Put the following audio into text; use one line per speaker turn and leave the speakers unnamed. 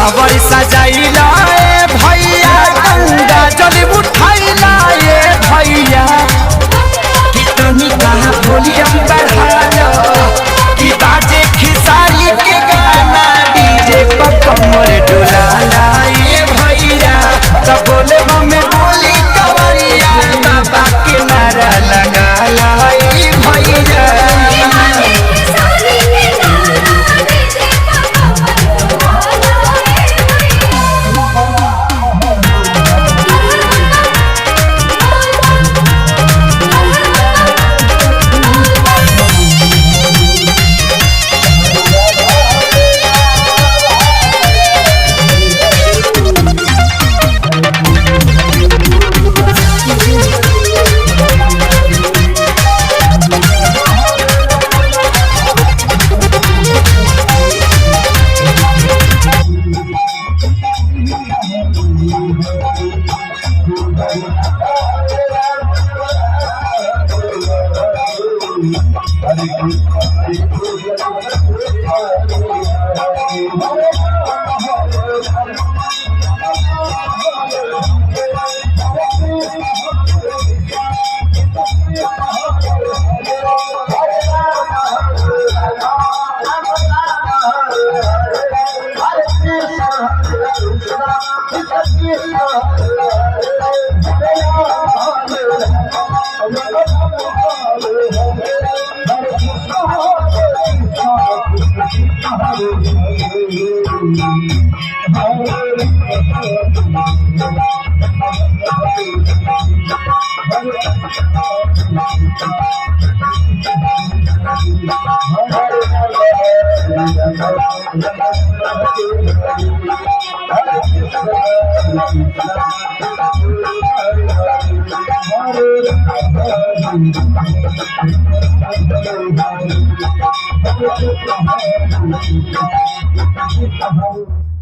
कांवर सजाइला ए भैया गंगा जल उठाइला ए भैया कितनी कहा वॉल्यूम बढ़ालो कि बाजे खिसारी के गाना डीजे पर कमर डोलाला ए भैया तब बोले हमें बोली कवरिया बाबा के नारा लगाला ए भैया
Hare